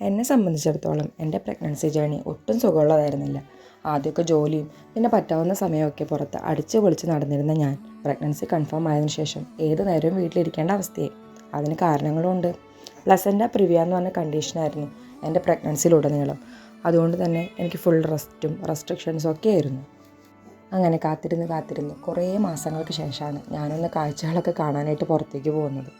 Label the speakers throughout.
Speaker 1: എന്നെ സംബന്ധിച്ചിടത്തോളം എൻ്റെ പ്രഗ്നൻസി ജേണി ഒട്ടും സുഖമുള്ളതായിരുന്നില്ല. ആദ്യമൊക്കെ ജോലിയും പിന്നെ പറ്റാവുന്ന സമയമൊക്കെ പുറത്ത് അടിച്ചു പൊളിച്ച് നടന്നിരുന്ന ഞാൻ പ്രഗ്നൻസി കൺഫേം ആയതിനു ശേഷം ഏത് നേരവും വീട്ടിലിരിക്കേണ്ട അവസ്ഥയായി. അതിന് കാരണങ്ങളുമുണ്ട്. പ്ലസൻ്റ പ്രിവിയ എന്ന് പറഞ്ഞ കണ്ടീഷനായിരുന്നു എൻ്റെ പ്രഗ്നൻസിയിലുടനീളം. അതുകൊണ്ട് തന്നെ എനിക്ക് ഫുൾ റെസ്റ്റും റെസ്ട്രിക്ഷൻസും ഒക്കെ ആയിരുന്നു. അങ്ങനെ കാത്തിരുന്ന് കുറേ മാസങ്ങൾക്ക് ശേഷമാണ് ഞാനൊന്ന് കാഴ്ചകളൊക്കെ കാണാനായിട്ട് പുറത്തേക്ക് പോകുന്നത്.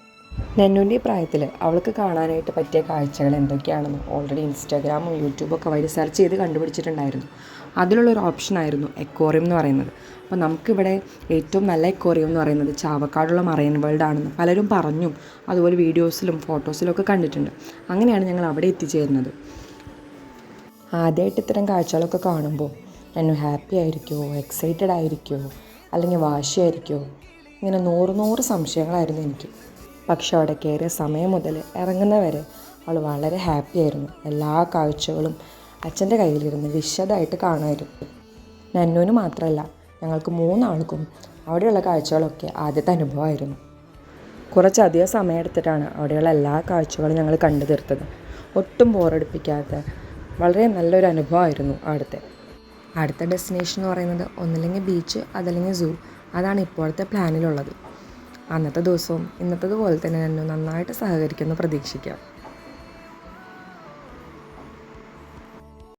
Speaker 1: നെന്നുൻ്റെ ഈ പ്രായത്തിൽ അവൾക്ക് കാണാനായിട്ട് പറ്റിയ കാഴ്ചകൾ എന്തൊക്കെയാണെന്ന് ഓൾറെഡി ഇൻസ്റ്റാഗ്രാമും യൂട്യൂബൊക്കെ വഴി സെർച്ച് ചെയ്ത് കണ്ടുപിടിച്ചിട്ടുണ്ടായിരുന്നു. അതിലുള്ളൊരു ഓപ്ഷനായിരുന്നു എക്വോറിയം എന്ന് പറയുന്നത്. അപ്പോൾ നമുക്കിവിടെ ഏറ്റവും നല്ല എക്വോറിയം എന്ന് പറയുന്നത് ചാവക്കാടുള്ള മറൈൻ വേൾഡ് ആണെന്ന് പലരും പറഞ്ഞും അതുപോലെ വീഡിയോസിലും ഫോട്ടോസിലും ഒക്കെ കണ്ടിട്ടുണ്ട്. അങ്ങനെയാണ് ഞങ്ങൾ അവിടെ എത്തിച്ചേരുന്നത്. ആദ്യമായിട്ട് ഇത്തരം കാഴ്ചകളൊക്കെ കാണുമ്പോൾ എന്നെ ഹാപ്പി ആയിരിക്കുമോ, എക്സൈറ്റഡ് ആയിരിക്കുമോ, അല്ലെങ്കിൽ വാശിയായിരിക്കുമോ, ഇങ്ങനെ നൂറ് സംശയങ്ങളായിരുന്നു എനിക്ക്. പക്ഷെ അവിടെ കയറിയ സമയം മുതൽ ഇറങ്ങുന്നവരെ അവൾ വളരെ ഹാപ്പി ആയിരുന്നു. എല്ലാ കാഴ്ചകളും അച്ഛൻ്റെ കയ്യിലിരുന്ന് വിശദമായിട്ട് കാണുമായിരുന്നു. നന്നുവിന് മാത്രമല്ല, ഞങ്ങൾക്ക് 3 ആൾക്കും അവിടെയുള്ള കാഴ്ചകളൊക്കെ ആദ്യത്തെ അനുഭവമായിരുന്നു. കുറച്ചധികം സമയം എടുത്തിട്ടാണ് അവിടെയുള്ള എല്ലാ കാഴ്ചകളും ഞങ്ങൾ കണ്ടു തീർത്തത്. ഒട്ടും ബോറടിപ്പിക്കാത്ത വളരെ നല്ലൊരു അനുഭവമായിരുന്നു അടുത്ത ഡെസ്റ്റിനേഷൻ എന്ന് പറയുന്നത് ഒന്നില്ലെങ്കിൽ ബീച്ച് അതല്ലെങ്കിൽ സൂ. അതാണ് ഇപ്പോഴത്തെ പ്ലാനിലുള്ളത്. അന്നത്തെ ദിവസവും ഇന്നത്തേതുപോലെ തന്നെ നന്നായിട്ട് സഹകരിക്കുമെന്ന് പ്രതീക്ഷിക്കാം.